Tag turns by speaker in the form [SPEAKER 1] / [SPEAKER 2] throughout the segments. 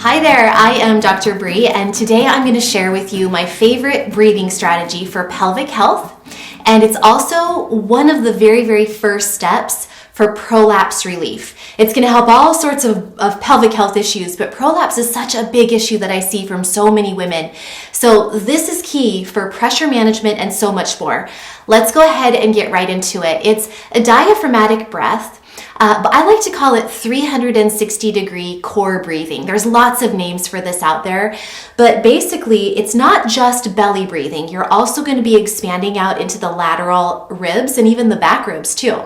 [SPEAKER 1] Hi there, I am Dr. Bree, and today I'm going to share with you my favorite breathing strategy for pelvic health, and it's also one of the very first steps for prolapse relief. It's going to help all sorts of pelvic health issues, but prolapse is such a big issue that I see from so many women. So this is key for pressure management and so much more. Let's go ahead and get right into it. It's a diaphragmatic breath. But I like to call it 360-degree core breathing. There's lots of names for this out there, but basically it's not just belly breathing. You're also going to be expanding out into the lateral ribs and even the back ribs too.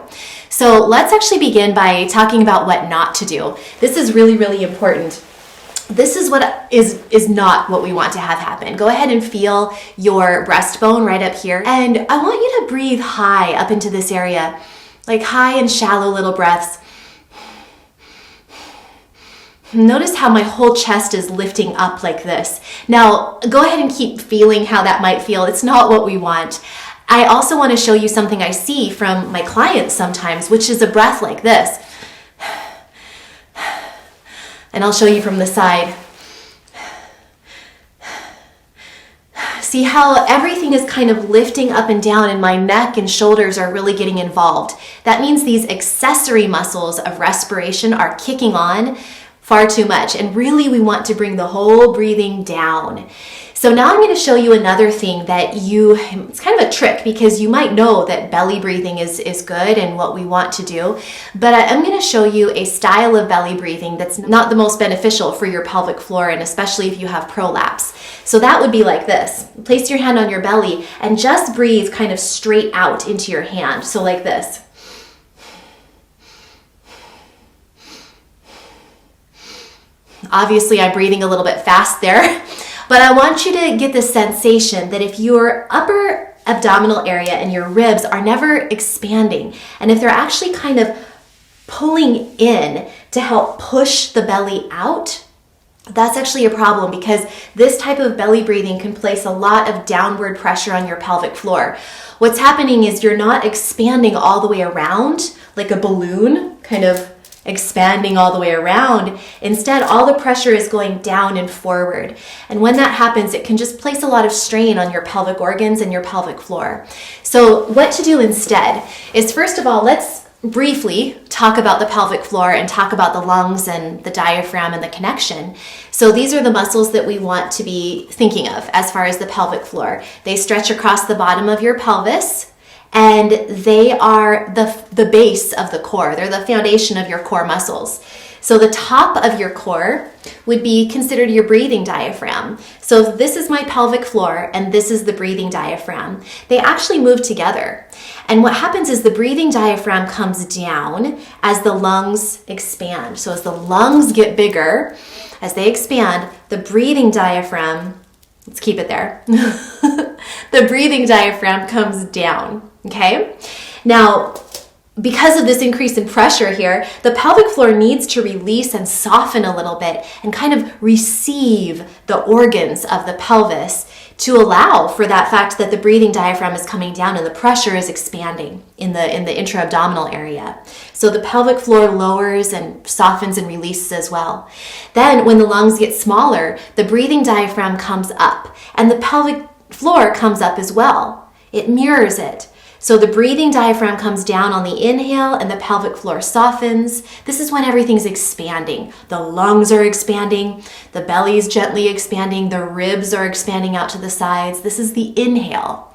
[SPEAKER 1] So let's actually begin by talking about what not to do. This is really important. This is what is not what we want to have happen. Go ahead and feel your breastbone right up here, and I want you to breathe high up into this area. Like high and shallow little breaths. Notice how my whole chest is lifting up like this. Now, go ahead and keep feeling how that might feel. It's not what we want. I also want to show you something I see from my clients sometimes, which is a breath like this. And I'll show you from the side. See how everything is kind of lifting up and down, and my neck and shoulders are really getting involved. That means these accessory muscles of respiration are kicking on far too much, and really we want to bring the whole breathing down. So now I'm going to show you another thing that it's kind of a trick, because you might know that belly breathing is good and what we want to do, but I'm going to show you a style of belly breathing that's not the most beneficial for your pelvic floor, and especially if you have prolapse. So that would be like this. Place your hand on your belly and just breathe kind of straight out into your hand. So like this. Obviously, I'm breathing a little bit fast there, but I want you to get this sensation that if your upper abdominal area and your ribs are never expanding, and if they're actually kind of pulling in to help push the belly out, that's actually a problem, because this type of belly breathing can place a lot of downward pressure on your pelvic floor. What's happening is you're not expanding all the way around like a balloon, kind of expanding all the way around. Instead, all the pressure is going down and forward. And when that happens, it can just place a lot of strain on your pelvic organs and your pelvic floor. So what to do instead is, first of all, let's briefly talk about the pelvic floor and talk about the lungs and the diaphragm and the connection. So these are the muscles that we want to be thinking of as far as the pelvic floor. They stretch across the bottom of your pelvis, and they are the base of the core. They're the foundation of your core muscles. So the top of your core would be considered your breathing diaphragm. So this is my pelvic floor and this is the breathing diaphragm. They actually move together. And what happens is the breathing diaphragm comes down as the lungs expand. So as the lungs get bigger, as they expand, the breathing diaphragm, let's keep it there. The breathing diaphragm comes down, okay? Now, because of this increase in pressure here, the pelvic floor needs to release and soften a little bit and kind of receive the organs of the pelvis to allow for that fact that the breathing diaphragm is coming down and the pressure is expanding in the intra-abdominal area. So the pelvic floor lowers and softens and releases as well. Then when the lungs get smaller, the breathing diaphragm comes up and the pelvic floor comes up as well. It mirrors it. So the breathing diaphragm comes down on the inhale and the pelvic floor softens. This is when everything's expanding. The lungs are expanding, the belly is gently expanding, the ribs are expanding out to the sides. This is the inhale.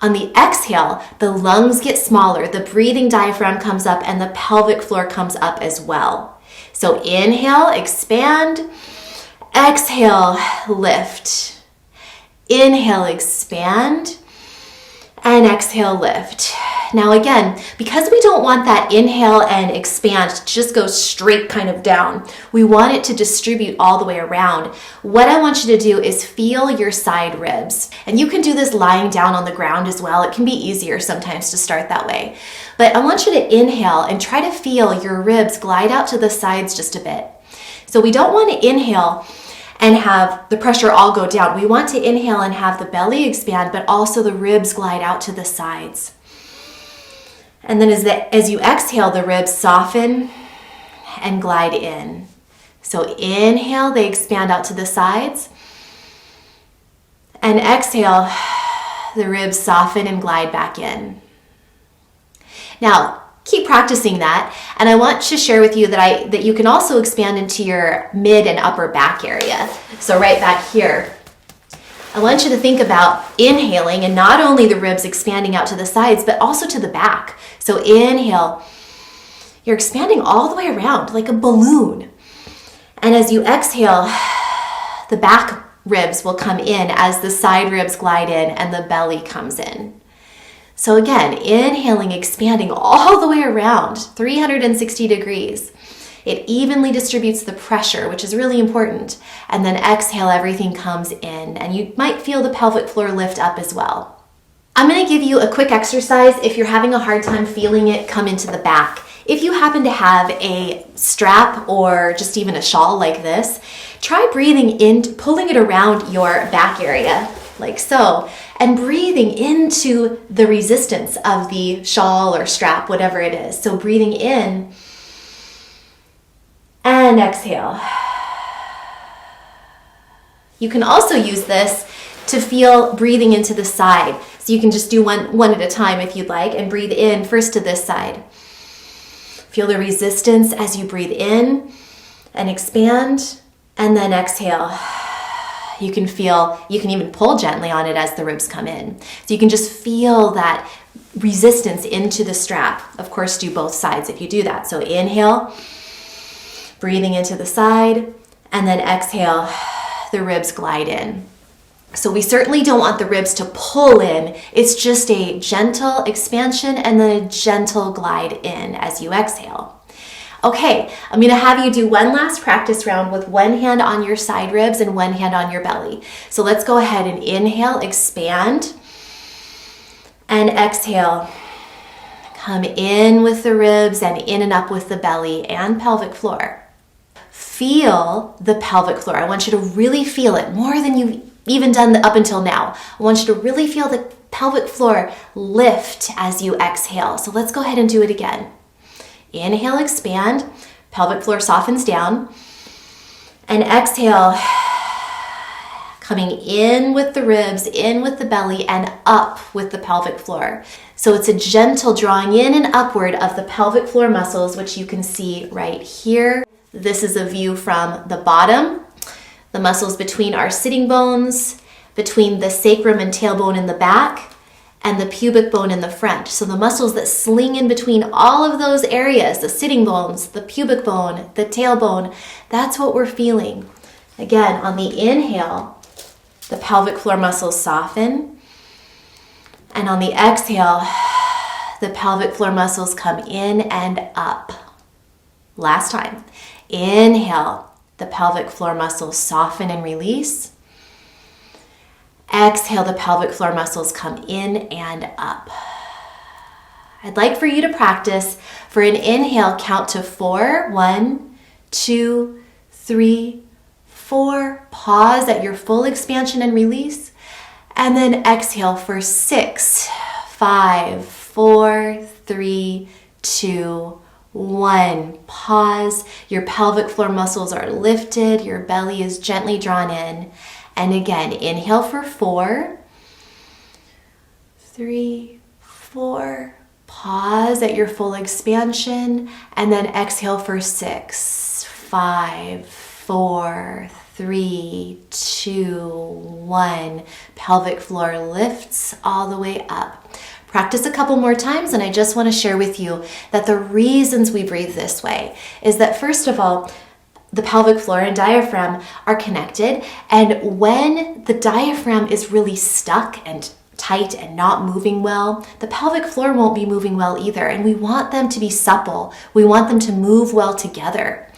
[SPEAKER 1] On the exhale, the lungs get smaller, the breathing diaphragm comes up, and the pelvic floor comes up as well. So inhale, expand. Exhale, lift. Inhale, expand. And exhale, lift. Now again, because we don't want that inhale and expand to just go straight kind of down, we want it to distribute all the way around. What I want you to do is feel your side ribs. And you can do this lying down on the ground as well. It can be easier sometimes to start that way. But I want you to inhale and try to feel your ribs glide out to the sides just a bit. So we don't want to inhale and have the pressure all go down. We want to inhale and have the belly expand, but also the ribs glide out to the sides. And then as you exhale, the ribs soften and glide in. So inhale, they expand out to the sides. And exhale, the ribs soften and glide back in. Now, keep practicing that. And I want to share with you that you can also expand into your mid and upper back area. So right back here, I want you to think about inhaling and not only the ribs expanding out to the sides, but also to the back. So inhale, you're expanding all the way around like a balloon. And as you exhale, the back ribs will come in as the side ribs glide in and the belly comes in. So again, inhaling, expanding all the way around, 360 degrees. It evenly distributes the pressure, which is really important. And then exhale, everything comes in. And you might feel the pelvic floor lift up as well. I'm going to give you a quick exercise if you're having a hard time feeling it come into the back. If you happen to have a strap or just even a shawl like this, try breathing in, pulling it around your back area, like so, and breathing into the resistance of the shawl or strap, whatever it is. So breathing in and exhale. You can also use this to feel breathing into the side. So you can just do one at a time if you'd like, and breathe in first to this side. Feel the resistance as you breathe in and expand, and then exhale. You can even pull gently on it as the ribs come in. So you can just feel that resistance into the strap. Of course, do both sides if you do that. So inhale, breathing into the side, and then exhale, the ribs glide in. So we certainly don't want the ribs to pull in. It's just a gentle expansion and then a gentle glide in as you exhale. Okay, I'm going to have you do one last practice round with one hand on your side ribs and one hand on your belly. So let's go ahead and inhale, expand, and exhale. Come in with the ribs and in and up with the belly and pelvic floor. Feel the pelvic floor. I want you to really feel it more than you've even done up until now. I want you to really feel the pelvic floor lift as you exhale. So let's go ahead and do it again. Inhale, expand, pelvic floor softens down, and exhale, coming in with the ribs, in with the belly, and up with the pelvic floor. So it's a gentle drawing in and upward of the pelvic floor muscles, which you can see right here. This is a view from the bottom, the muscles between our sitting bones, between the sacrum and tailbone in the back, and the pubic bone in the front. So the muscles that sling in between all of those areas, the sitting bones, the pubic bone, the tailbone, that's what we're feeling. Again, on the inhale, the pelvic floor muscles soften. And on the exhale, the pelvic floor muscles come in and up. Last time. Inhale, the pelvic floor muscles soften and release. Exhale, the pelvic floor muscles come in and up. I'd like for you to practice for an inhale, count to 4. 1, 2, 3, 4. Pause at your full expansion and release. And then exhale for 6, 5, 4, 3, 2, 1. Pause. Your pelvic floor muscles are lifted. Your belly is gently drawn in. And again, inhale for 4, 3, 4. Pause at your full expansion. And then exhale for 6, 5, 4, 3, 2, 1. Pelvic floor lifts all the way up. Practice a couple more times, and I just want to share with you that the reasons we breathe this way is that, first of all, the pelvic floor and diaphragm are connected, and when the diaphragm is really stuck and tight and not moving well, the pelvic floor won't be moving well either, and we want them to be supple. We want them to move well together.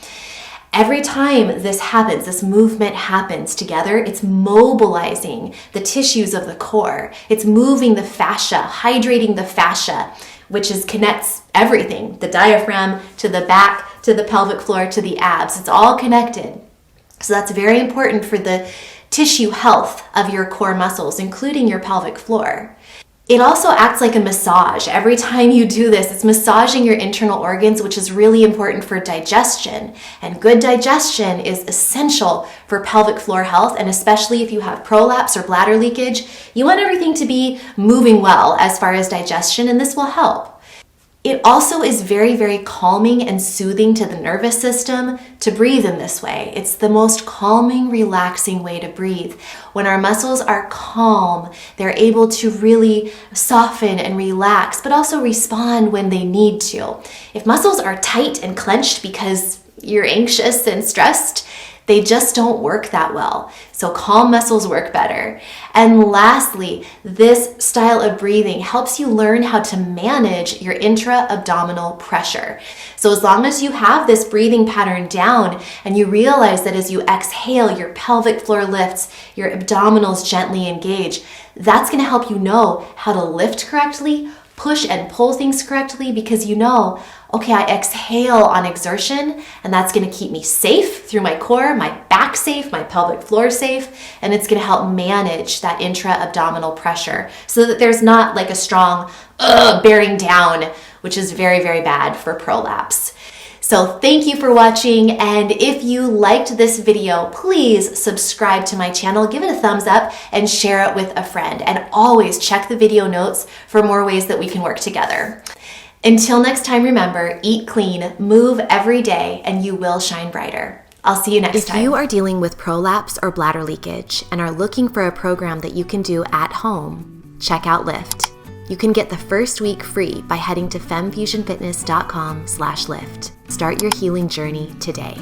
[SPEAKER 1] Every time this happens, this movement happens together, it's mobilizing the tissues of the core. It's moving the fascia, hydrating the fascia, which connects everything, the diaphragm to the back, to the pelvic floor, to the abs. It's all connected. So that's very important for the tissue health of your core muscles, including your pelvic floor. It also acts like a massage. Every time you do this, it's massaging your internal organs, which is really important for digestion. And good digestion is essential for pelvic floor health, and especially if you have prolapse or bladder leakage, you want everything to be moving well as far as digestion, and this will help. It also is very, very calming and soothing to the nervous system to breathe in this way. It's the most calming, relaxing way to breathe. When our muscles are calm, they're able to really soften and relax, but also respond when they need to. If muscles are tight and clenched because you're anxious and stressed, they just don't work that well. So calm muscles work better. And lastly, this style of breathing helps you learn how to manage your intra-abdominal pressure. So as long as you have this breathing pattern down and you realize that as you exhale, your pelvic floor lifts, your abdominals gently engage, that's going to help you know how to lift correctly, push and pull things correctly, because you know, okay, I exhale on exertion, and that's going to keep me safe through my core, my back safe, my pelvic floor safe, and it's going to help manage that intra-abdominal pressure so that there's not like a strong bearing down, which is very, very bad for prolapse. So thank you for watching, and if you liked this video, please subscribe to my channel, give it a thumbs up, and share it with a friend. And always check the video notes for more ways that we can work together. Until next time, remember, eat clean, move every day, and you will shine brighter. I'll see you next time. If you are dealing with prolapse or bladder leakage and are looking for a program that you can do at home, check out Lift. You can get the first week free by heading to femfusionfitness.com/lift. Start your healing journey today.